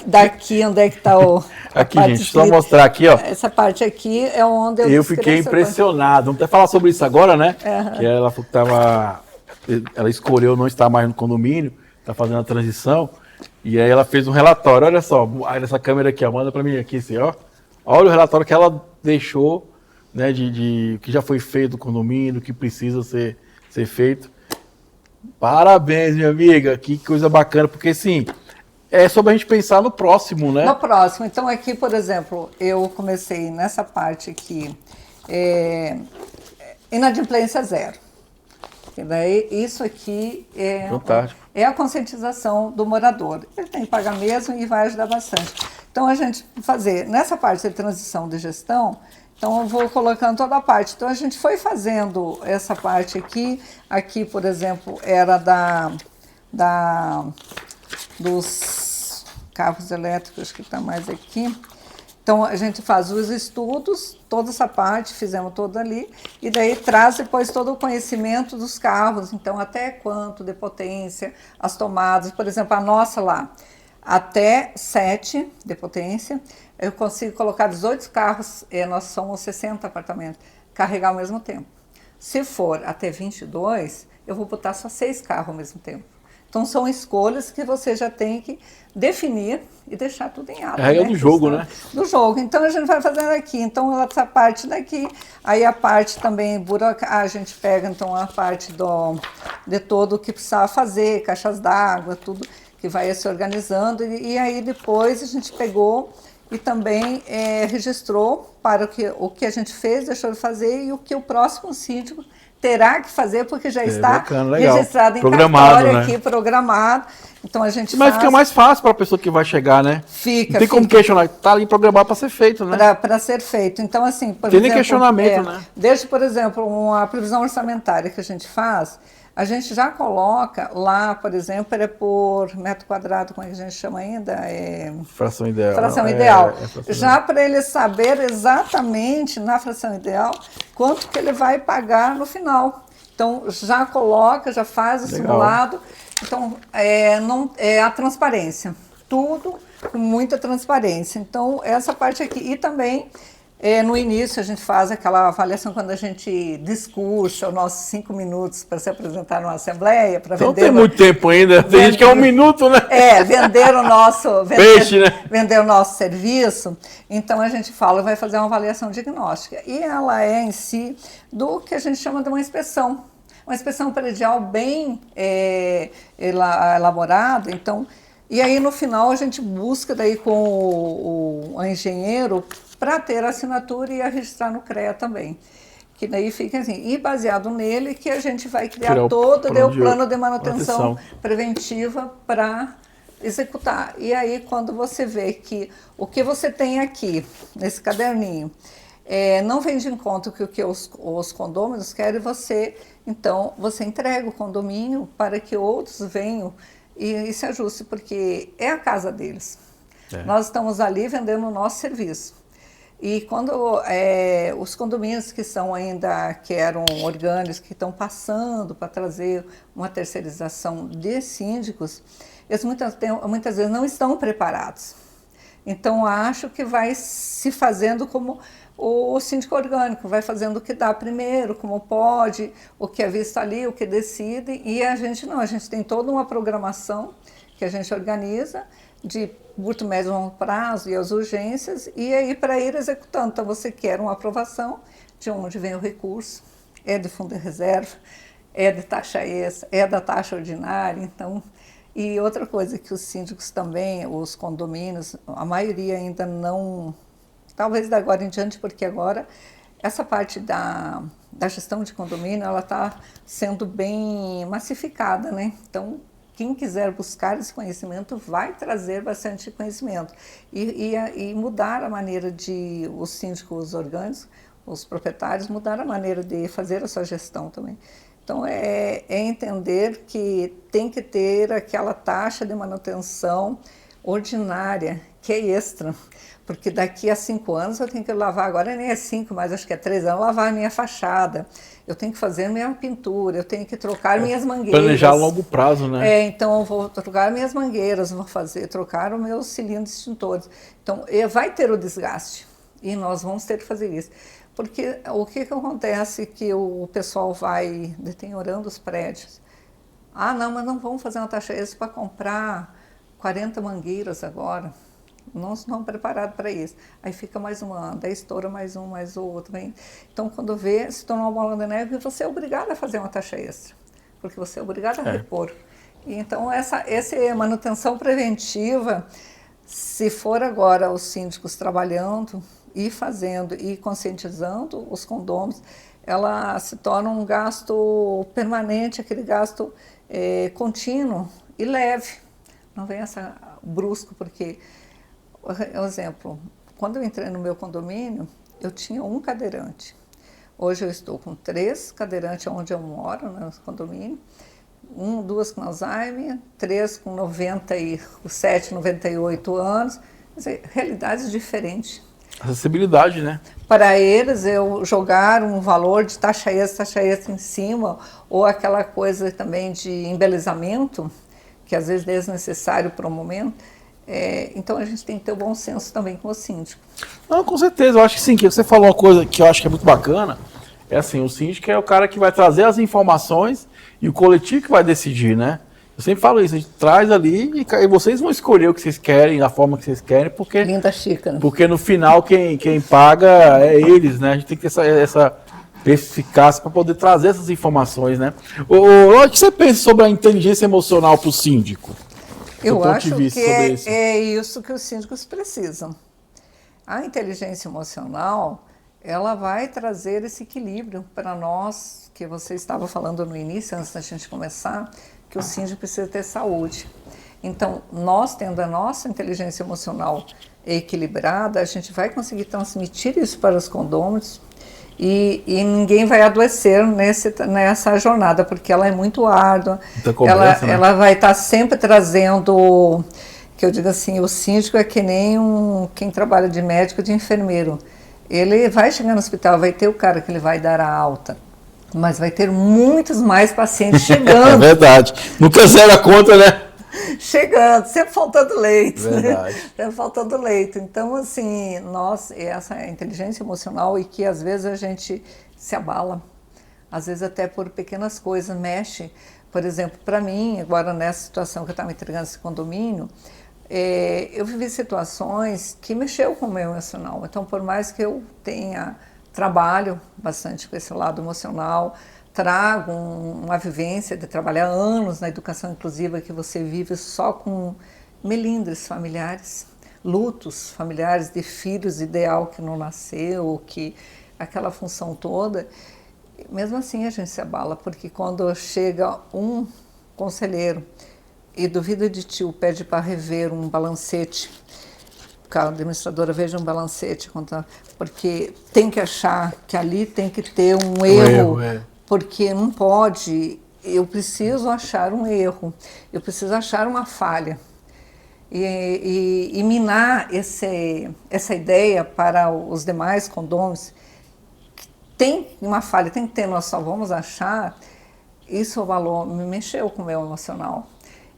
Speaker 2: daqui, onde é que está o...
Speaker 1: Aqui, gente, só mostrar aqui, ó.
Speaker 2: Essa parte aqui é onde
Speaker 1: eu fiquei impressionado. Vamos até falar sobre isso agora, né?
Speaker 2: Uhum.
Speaker 1: Que ela falou que ela escolheu não estar mais no condomínio, está fazendo a transição, e aí ela fez um relatório. Olha só, aí nessa câmera aqui, ó, manda para mim aqui, assim, ó. Olha o relatório que ela deixou, né, de que já foi feito no condomínio, que precisa ser feito. Parabéns, minha amiga, que coisa bacana, porque sim, é sobre a gente pensar no próximo, né?
Speaker 2: No próximo. Então, aqui, por exemplo, eu comecei nessa parte aqui, inadimplência zero. E daí, isso aqui é a conscientização do morador. Ele tem que pagar mesmo e vai ajudar bastante. Então, a gente fazer, nessa parte de transição de gestão, então eu vou colocando toda a parte. Então, a gente foi fazendo essa parte aqui. Aqui, por exemplo, era dos carros elétricos, que está mais aqui. Então, a gente faz os estudos, toda essa parte, fizemos toda ali, e daí traz depois todo o conhecimento dos carros, então até quanto de potência, as tomadas, por exemplo, a nossa lá, até 7 de potência, eu consigo colocar 18 carros, nós somos 60 apartamentos, carregar ao mesmo tempo. Se for até 22, eu vou botar só 6 carros ao mesmo tempo. Então, são escolhas que você já tem que definir e deixar tudo em ato.
Speaker 1: É a regra do jogo, né?
Speaker 2: Do jogo. Então, a gente vai fazendo aqui. Então, essa parte daqui, aí a parte também, a gente pega, então, a parte de todo o que precisava fazer, caixas d'água, tudo que vai se organizando. E aí, depois, a gente pegou e também registrou para o que a gente fez, deixou de fazer e o que o próximo síndico terá que fazer, porque já está
Speaker 1: bacana,
Speaker 2: registrado em
Speaker 1: programado, né?
Speaker 2: aqui, programado. Então a gente
Speaker 1: Mas fica mais fácil para a pessoa que vai chegar, né?
Speaker 2: Fica.
Speaker 1: Não tem como questionar, está ali programado para ser feito, né?
Speaker 2: Para ser feito. Então, assim, por
Speaker 1: tem
Speaker 2: exemplo...
Speaker 1: nem questionamento, né?
Speaker 2: Desde, por exemplo, uma previsão orçamentária que a gente faz, a gente já coloca lá, por exemplo, por metro quadrado, como é que a gente chama ainda?
Speaker 1: Fração ideal.
Speaker 2: Fração ideal. Já para ele saber exatamente, na fração ideal, quanto que ele vai pagar no final. Então, já coloca, já faz o simulado. Então, a transparência. Tudo com muita transparência. Então, essa parte aqui. E também... no início, a gente faz aquela avaliação quando a gente discursa os nossos 5 minutos para se apresentar numa assembleia. Para
Speaker 1: não tem muito tempo ainda, tem gente que é 1 minuto, né?
Speaker 2: Vender o nosso...
Speaker 1: Peixe, né?
Speaker 2: Vender o nosso serviço. Então, a gente vai fazer uma avaliação diagnóstica. E ela é, em si, do que a gente chama de uma inspeção. Uma inspeção predial bem elaborada. Então, e aí, no final, a gente busca daí com o engenheiro para ter a assinatura e a registrar no CREA também. Que daí fica assim, e baseado nele que a gente vai criar todo o plano de manutenção preventiva para executar. E aí, quando você vê que o que você tem aqui, nesse caderninho, não vem de encontro com o que os condôminos querem, então, você entrega o condomínio para que outros venham e se ajuste, porque é a casa deles. Nós estamos ali vendendo o nosso serviço. E quando os condomínios que eram orgânicos, que estão passando para trazer uma terceirização de síndicos, eles muitas vezes não estão preparados. Então, acho que vai se fazendo como o síndico orgânico, vai fazendo o que dá primeiro, como pode, o que é visto ali, o que decide, e a gente não, a gente tem toda uma programação que a gente organiza, de curto, médio e longo prazo e as urgências, e aí para ir executando. Então, você quer uma aprovação, de onde vem o recurso, é de fundo de reserva, é de taxa extra, é da taxa ordinária, então... E outra coisa que os síndicos também, os condomínios, a maioria ainda não... Talvez da agora em diante, porque agora essa parte da gestão de condomínio, ela está sendo bem massificada, né? Então, quem quiser buscar esse conhecimento vai trazer bastante conhecimento e mudar a maneira de os síndicos orgânicos, os proprietários, mudar a maneira de fazer a sua gestão também. Então, é entender que tem que ter aquela taxa de manutenção ordinária, que é extra, porque daqui a 5 anos eu tenho que lavar, agora nem é 5, mas acho que é 3 anos, lavar a minha fachada, eu tenho que fazer minha pintura, eu tenho que trocar minhas mangueiras.
Speaker 1: Planejar a longo prazo, né?
Speaker 2: Então eu vou trocar minhas mangueiras, vou trocar os meus cilindros extintores. Então vai ter o desgaste e nós vamos ter que fazer isso. Porque o que acontece que o pessoal vai deteriorando os prédios. Ah, não, mas não vamos fazer uma taxa extra para comprar 40 mangueiras agora. Não estão preparados para isso. Aí fica mais um ano, daí estoura mais um, mais outro. Hein? Então, quando vê, se torna uma bola de neve e você é obrigado a fazer uma taxa extra. Porque você é obrigado a repor. E, então, essa manutenção preventiva, se for agora os síndicos trabalhando e fazendo e conscientizando os condôminos, ela se torna um gasto permanente, aquele gasto contínuo e leve. Não vem essa brusco, porque, por exemplo, quando eu entrei no meu condomínio, eu tinha um cadeirante. Hoje eu estou com 3 cadeirantes onde eu moro, no condomínio, 2 com Alzheimer, 3 com 97, 98 anos, quer dizer, realidades diferentes.
Speaker 1: Acessibilidade, né?
Speaker 2: Para eles, eu jogar um valor de taxa extra em cima, ou aquela coisa também de embelezamento, que às vezes é desnecessário para o momento. Então a gente tem que ter o bom senso também com o síndico.
Speaker 1: Não, com certeza, eu acho que sim, que você falou uma coisa que eu acho que é muito bacana, é assim, o síndico é o cara que vai trazer as informações e o coletivo que vai decidir, né? Eu sempre falo isso, a gente traz ali e vocês vão escolher o que vocês querem, da forma que vocês querem, porque...
Speaker 2: Linda xícara.
Speaker 1: Porque no final quem paga é eles, né? A gente tem que ter essa eficácia para poder trazer essas informações, né? O que você pensa sobre a inteligência emocional para o síndico?
Speaker 2: Eu acho que é isso que os síndicos precisam. A inteligência emocional, ela vai trazer esse equilíbrio para nós, que você estava falando no início, antes da gente começar, que o síndico precisa ter saúde. Então, nós tendo a nossa inteligência emocional equilibrada, a gente vai conseguir transmitir isso para os condôminos e ninguém vai adoecer nessa jornada, porque ela é muito árdua. Ela vai estar sempre trazendo, que eu digo assim, o síndico é que nem quem trabalha de médico, de enfermeiro. Ele vai chegar no hospital, vai ter o cara que ele vai dar a alta, mas vai ter muitos mais pacientes chegando.
Speaker 1: É verdade. Nunca zero a conta, né?
Speaker 2: Chegando, sempre faltando leito.
Speaker 1: Verdade.
Speaker 2: Né? Sempre faltando leito. Então, assim, essa inteligência emocional e que às vezes a gente se abala, às vezes até por pequenas coisas, mexe. Por exemplo, para mim, agora nessa situação que eu estava entregando esse condomínio, eu vivi situações que mexeu com o meu emocional. Então, por mais que eu trabalho bastante com esse lado emocional, trago uma vivência de trabalhar anos na educação inclusiva, que você vive só com melindres familiares, lutos familiares de filhos ideal que não nasceu, que aquela função toda. Mesmo assim a gente se abala, porque quando chega um conselheiro e duvida de ti, pede para rever um balancete, a administradora veja um balancete, porque tem que achar que ali tem que ter um erro, porque não pode, eu preciso achar um erro, eu preciso achar uma falha. E minar essa ideia para os demais condôminos, que tem uma falha, tem que ter, nós só vamos achar, isso me mexeu com o meu emocional.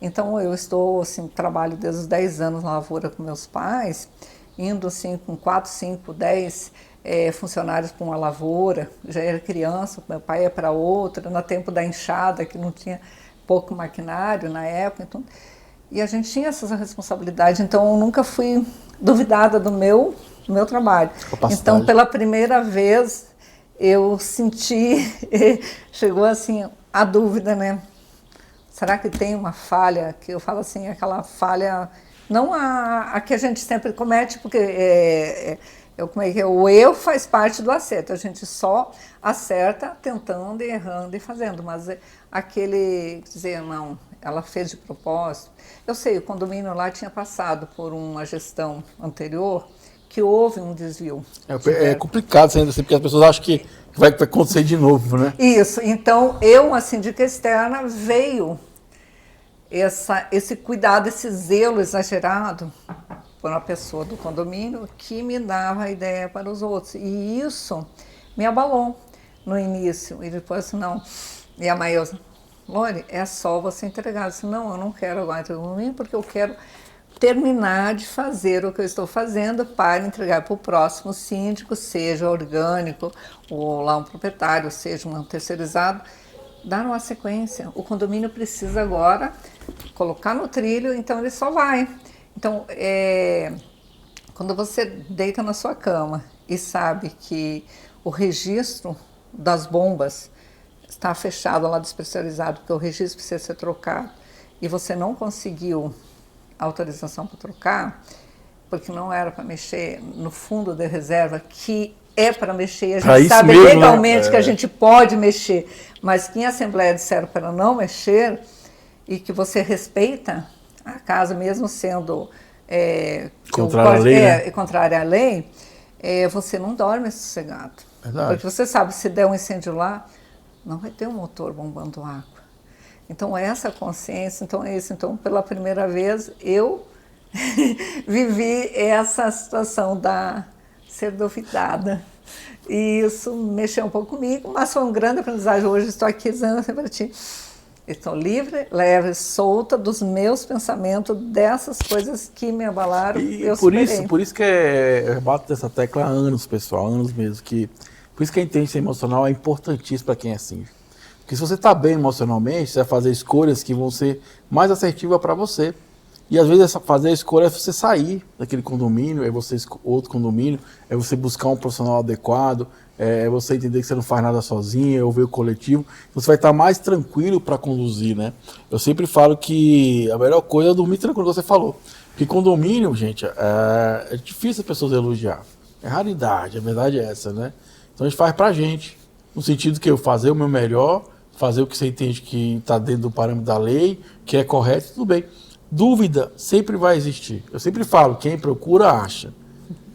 Speaker 2: Então eu estou, assim, trabalho desde os 10 anos na lavoura com meus pais, indo assim com 4, 5, 10 funcionários para uma lavoura, já era criança, meu pai ia para outra, no tempo da enxada, que não tinha pouco maquinário na época, então, e a gente tinha essa responsabilidade, então eu nunca fui duvidada do meu trabalho. Então, pela primeira vez, eu senti, chegou assim, a dúvida, né? Será que tem uma falha, que eu falo assim, aquela falha, não a que a gente sempre comete, porque o erro faz parte do acerto, a gente só acerta tentando, errando e fazendo, mas aquele dizer, não, ela fez de propósito. Eu sei, o condomínio lá tinha passado por uma gestão anterior que houve um desvio.
Speaker 1: É complicado sendo assim, porque as pessoas acham que vai acontecer de novo, né?
Speaker 2: Isso, então uma síndica externa, veio esse cuidado, esse zelo exagerado por uma pessoa do condomínio que me dava a ideia para os outros. E isso me abalou no início. E depois, assim, não. E a Maísa, Lore, é só você entregar. Eu disse, não, eu não quero agora entregar o condomínio, porque eu quero terminar de fazer o que eu estou fazendo para entregar para o próximo síndico, seja orgânico, ou lá um proprietário, seja um terceirizado, dar uma sequência. O condomínio precisa agora colocar no trilho, então ele só vai. Então, quando você deita na sua cama e sabe que o registro das bombas está fechado lá do especializado, porque o registro precisa ser trocado, e você não conseguiu autorização para trocar, porque não era para mexer no fundo de reserva, que é para mexer, a gente sabe mesmo, legalmente, né? Que a gente pode mexer, mas que em assembleia disseram para não mexer, e que você respeita a casa, mesmo sendo
Speaker 1: contrária à lei, né?
Speaker 2: Contrária à lei, você não dorme sossegado.
Speaker 1: Verdade.
Speaker 2: Porque você sabe, se der um incêndio lá, não vai ter um motor bombando água. Então, essa consciência, então é isso. Então, pela primeira vez, eu vivi essa situação da ser duvidada. E isso mexeu um pouco comigo, mas foi um grande aprendizagem. Hoje estou aqui dizendo assim para ti, estou livre, leve, solta dos meus pensamentos, dessas coisas que me abalaram.
Speaker 1: E
Speaker 2: eu
Speaker 1: por isso que eu bato dessa tecla há anos, pessoal, anos mesmo. Por isso que a inteligência emocional é importantíssima para quem é síndico. Porque se você está bem emocionalmente, você vai fazer escolhas que vão ser mais assertivas para você. E às vezes fazer a escolha é você sair daquele condomínio, é você outro condomínio, é você buscar um profissional adequado, é você entender que você não faz nada sozinho, é ouvir o coletivo. Você vai estar mais tranquilo para conduzir, né? Eu sempre falo que a melhor coisa é dormir tranquilo, como você falou. Porque condomínio, gente, é difícil as pessoas elogiar. É raridade, a verdade é essa, né? Então a gente faz pra gente, no sentido que eu fazer o meu melhor, fazer o que você entende que está dentro do parâmetro da lei, que é correto, tudo bem. Dúvida sempre vai existir. Eu sempre falo, quem procura, acha.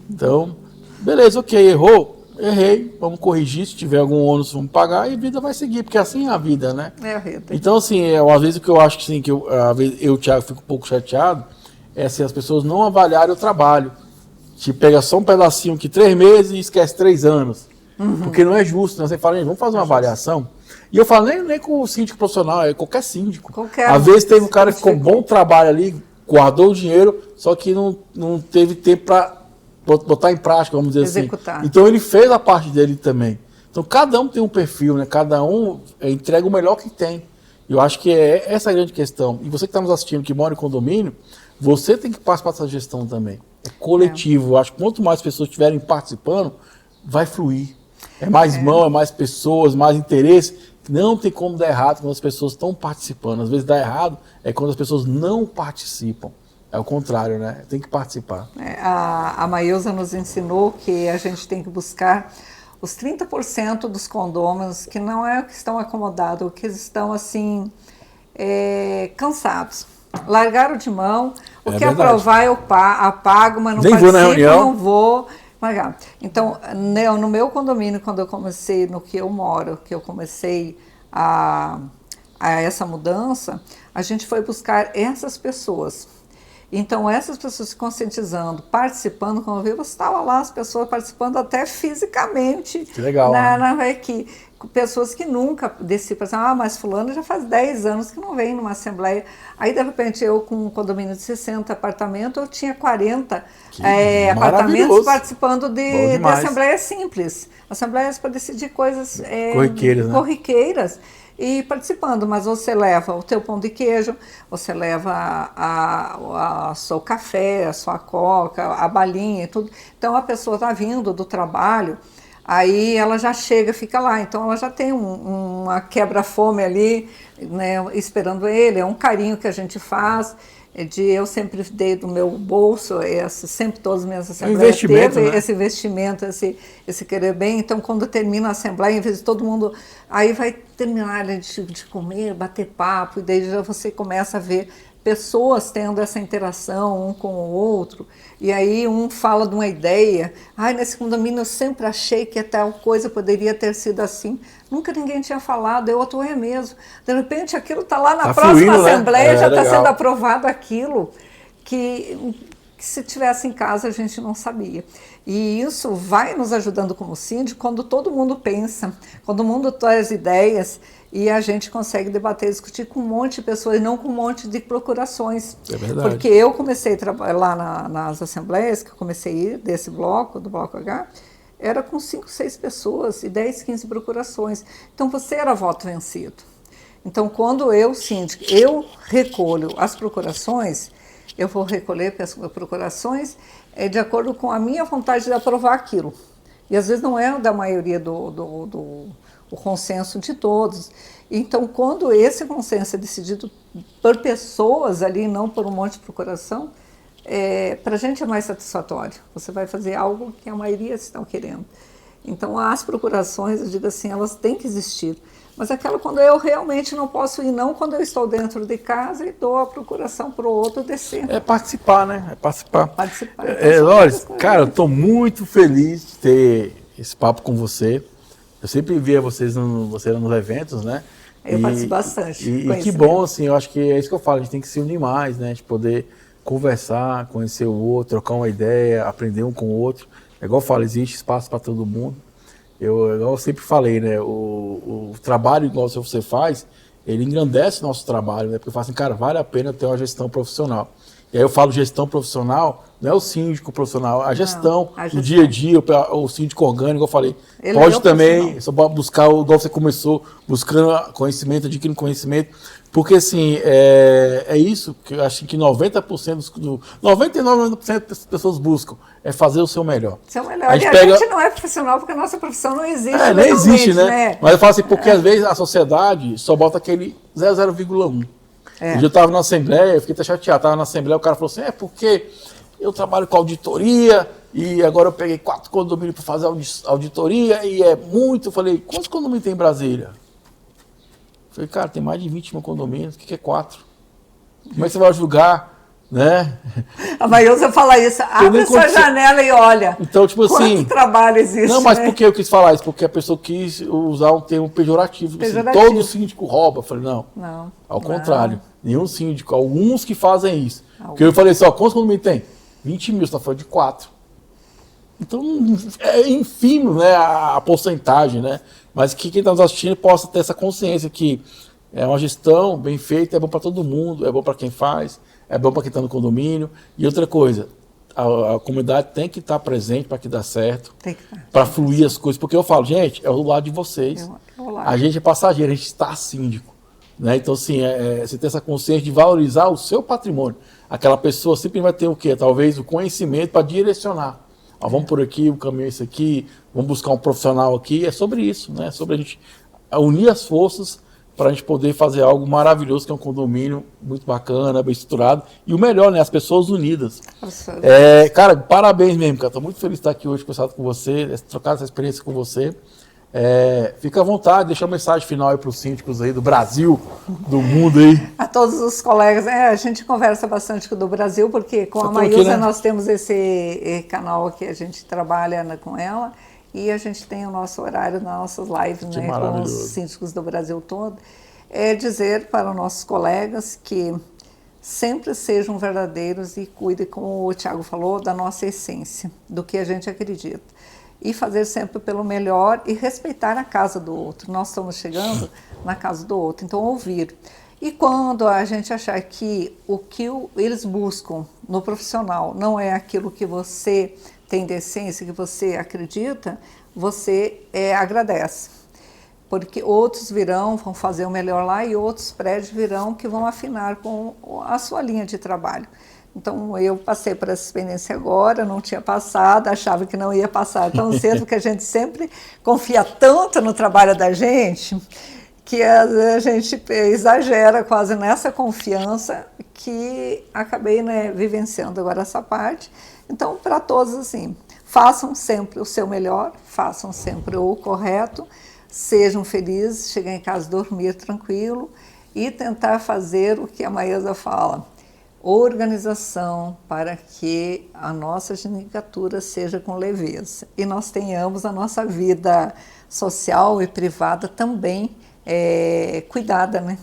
Speaker 1: Então, beleza, ok, errou, errei, vamos corrigir, se tiver algum ônus, vamos pagar e a vida vai seguir, porque assim é a vida, né?
Speaker 2: É a vida.
Speaker 1: Então, assim, às vezes o que eu acho que, sim, às vezes eu, Thiago, fico um pouco chateado, é assim, as pessoas não avaliarem o trabalho. Te pega só um pedacinho que 3 meses e esquece 3 anos. Porque não é justo, né? Você fala, vamos fazer uma avaliação. E eu falo, nem com o síndico profissional, é qualquer síndico. Às vezes teve um cara que ficou um bom trabalho ali, guardou o dinheiro, só que não teve tempo para botar em prática, vamos dizer
Speaker 2: executar.
Speaker 1: Assim. Então ele fez a parte dele também. Então cada um tem um perfil, né? Cada um entrega o melhor que tem. Eu acho que é essa a grande questão. E você que está nos assistindo, que mora em condomínio, você tem que participar dessa gestão também. É coletivo. Eu acho que quanto mais pessoas estiverem participando, vai fluir. É mais mão, é mais pessoas, mais interesse. Não tem como dar errado quando as pessoas estão participando. Às vezes dá errado é quando as pessoas não participam. É o contrário, né? Tem que participar.
Speaker 2: A Maísa nos ensinou que a gente tem que buscar os 30% dos condôminos que não é que estão acomodados, que estão assim, cansados. Largaram de mão, o que verdade. Aprovar eu apago, mas não
Speaker 1: nem
Speaker 2: participo,
Speaker 1: vou na reunião.
Speaker 2: Não vou. Então, no meu condomínio, quando eu comecei, no que eu moro, que eu comecei a essa mudança, a gente foi buscar essas pessoas. Então, essas pessoas se conscientizando, participando, quando eu vi, você estava lá, as pessoas participando até fisicamente.
Speaker 1: Que legal,
Speaker 2: na equipe. Pessoas que nunca decidiram, mas fulano já faz 10 anos que não vem numa assembleia. Aí, de repente, eu com um condomínio de 60 apartamentos, eu tinha 40 apartamentos participando de assembleias simples. Assembleias para decidir coisas corriqueiras. E participando, mas você leva o teu pão de queijo, você leva o seu café, a sua coca, a balinha e tudo. Então, a pessoa está vindo do trabalho, aí ela já chega, fica lá. Então, ela já tem uma quebra-fome ali, né, esperando ele. É um carinho que a gente faz. Eu sempre dei do meu bolso, sempre todas as minhas assembleias teve esse investimento, esse querer bem. Então, quando termina a assembleia, em vez de todo mundo, aí vai terminar de comer, bater papo, e daí já você começa a ver pessoas tendo essa interação um com o outro, e aí um fala de uma ideia, nesse condomínio eu sempre achei que tal coisa poderia ter sido assim, nunca ninguém tinha falado, eu atuei mesmo, de repente aquilo está lá na próxima assembleia, já está sendo aprovado aquilo, que que se tivesse em casa a gente não sabia. E isso vai nos ajudando como síndico quando todo mundo pensa, quando o mundo traz ideias e a gente consegue debater, discutir com um monte de pessoas e não com um monte de procurações.
Speaker 1: É verdade.
Speaker 2: Porque eu comecei a trabalhar lá nas assembleias, que eu comecei a ir desse bloco, do Bloco H, era com 5, 6 pessoas e 10, 15 procurações. Então você era voto vencido. Então quando eu, síndico, eu recolho as procurações, eu vou recolher as procurações de acordo com a minha vontade de aprovar aquilo. E às vezes não é da maioria do consenso de todos. Então, quando esse consenso é decidido por pessoas ali, não por um monte de procuração, para a gente é mais satisfatório. Você vai fazer algo que a maioria estão querendo. Então, as procurações, eu digo assim, elas têm que existir. Mas aquela quando eu realmente não posso ir, não quando eu estou dentro de casa e dou a procuração para o outro descer.
Speaker 1: É participar, né? É participar.
Speaker 2: Participar.
Speaker 1: Loris, cara, eu estou muito feliz de ter esse papo com você. Eu sempre via você nos eventos, né?
Speaker 2: Eu participo bastante.
Speaker 1: E que bom, assim, eu acho que é isso que eu falo, a gente tem que se unir mais, né? A gente poder conversar, conhecer o outro, trocar uma ideia, aprender um com o outro. É igual eu falo, existe espaço para todo mundo. Igual eu sempre falei, né? O trabalho igual você faz, ele engrandece o nosso trabalho, né? Porque eu falo assim, cara, vale a pena ter uma gestão profissional. E aí eu falo gestão profissional, não é o síndico profissional, a gestão do dia a dia, o síndico orgânico, eu falei, ele pode também, só buscar, igual você começou, buscando conhecimento, adquirindo conhecimento, porque assim, é isso que eu acho que 99% das pessoas buscam, é fazer o seu melhor.
Speaker 2: Seu melhor. A gente não é profissional porque a nossa profissão não existe.
Speaker 1: Nem existe, né? Mas eu falo assim, porque às vezes a sociedade só bota aquele 0,1. Eu estava na Assembleia, eu fiquei até chateado, estava na Assembleia, o cara falou assim, porque eu trabalho com auditoria e agora eu peguei 4 condomínios para fazer auditoria e é muito. Eu falei, quantos condomínios tem em Brasília? Eu falei, cara, tem mais de 20 mil condomínios, o que é 4? Como é que você vai julgar, né?
Speaker 2: A Maílza fala isso, abre sua janela e olha.
Speaker 1: Então, tipo assim,
Speaker 2: quanto trabalho existe.
Speaker 1: Não, mas por que eu quis falar isso? Porque a pessoa quis usar um termo pejorativo. Assim, todo síndico rouba. Eu falei, não. Ao contrário. Nenhum síndico. Alguns que fazem isso. Porque eu falei assim, quantos condomínios tem? 20 mil, você está falando de 4. Então, é infime, né, a porcentagem, né? Mas que quem está nos assistindo possa ter essa consciência que é uma gestão bem feita, é bom para todo mundo, é bom para quem faz, é bom para quem está no condomínio. E outra coisa, a comunidade tem que estar presente para que dê certo, para fluir as coisas. Porque eu falo, gente, é o lado de vocês. A gente é passageiro, a gente está síndico. Né? Então, assim, você tem essa consciência de valorizar o seu patrimônio. Aquela pessoa sempre vai ter o quê? Talvez o conhecimento para direcionar. Vamos por aqui, o caminho é esse aqui, vamos buscar um profissional aqui. É sobre isso, né? É sobre a gente unir as forças para a gente poder fazer algo maravilhoso, que é um condomínio muito bacana, bem estruturado. E o melhor, né? As pessoas unidas. Cara, parabéns mesmo, cara. Estou muito feliz de estar aqui hoje, conversado com você, trocar essa experiência com você. Fica à vontade, deixa uma mensagem final aí para os síndicos aí do Brasil, do mundo aí.
Speaker 2: A todos os colegas, a gente conversa bastante do Brasil, porque com a Maílza, né? Nós temos esse canal que a gente trabalha com ela, e a gente tem o nosso horário nas nossas lives, né, com os síndicos do Brasil todo. Dizer para os nossos colegas que sempre sejam verdadeiros e cuidem, como o Thiago falou, da nossa essência, do que a gente acredita. E fazer sempre pelo melhor e respeitar a casa do outro. Nós estamos chegando na casa do outro, então ouvir. E quando a gente achar que o que eles buscam no profissional não é aquilo que você tem de essência, que você acredita, você agradece. Porque outros virão, vão fazer o melhor lá e outros prédios virão que vão afinar com a sua linha de trabalho. Então, eu passei por essa experiência agora, não tinha passado, achava que não ia passar tão cedo, porque a gente sempre confia tanto no trabalho da gente, que a gente exagera quase nessa confiança, que acabei, né, vivenciando agora essa parte. Então, para todos, assim, façam sempre o seu melhor, façam sempre o correto, sejam felizes, cheguem em casa, dormir tranquilo e tentar fazer o que a Maílza fala. Organização para que a nossa sindicatura seja com leveza e nós tenhamos a nossa vida social e privada também cuidada, né?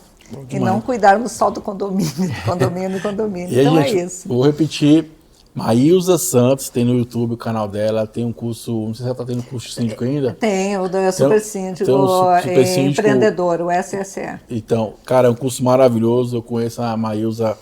Speaker 2: E não cuidarmos só do condomínio.
Speaker 1: E
Speaker 2: Então
Speaker 1: gente,
Speaker 2: é isso.
Speaker 1: Vou repetir, Maílza Santos, tem no YouTube o canal dela, tem um curso, não sei se ela está tendo curso de síndico ainda.
Speaker 2: Tem, o do Super Síndico,
Speaker 1: tem um Super Síndico
Speaker 2: Empreendedor, o SSE.
Speaker 1: Então, cara, é um curso maravilhoso, eu conheço a Maílza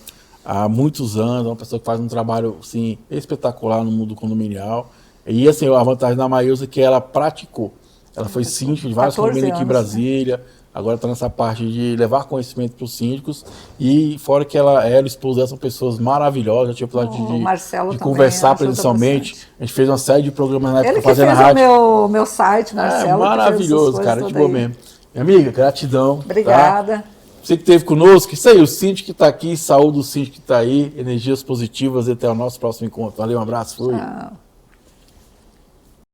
Speaker 1: há muitos anos, é uma pessoa que faz um trabalho, assim, espetacular no mundo condominial. E, assim, a vantagem da Maílza é que ela praticou. Ela foi síndico de vários condomínios aqui em Brasília, né? Agora está nessa parte de levar conhecimento para os síndicos. E fora que ela e o esposo dela são pessoas maravilhosas. Eu tive a oportunidade de conversar presencialmente. A gente fez uma série de programas na época
Speaker 2: ele
Speaker 1: fazendo
Speaker 2: fez
Speaker 1: a rádio.
Speaker 2: O meu site, Marcelo.
Speaker 1: É maravilhoso, cara. De boa mesmo. Minha amiga, gratidão.
Speaker 2: Obrigada.
Speaker 1: Tá? Você que esteve conosco, isso aí, o síndico que está aqui, saúde do síndico que está aí, energias positivas e até o nosso próximo encontro. Valeu, um abraço, fui.
Speaker 2: Tchau.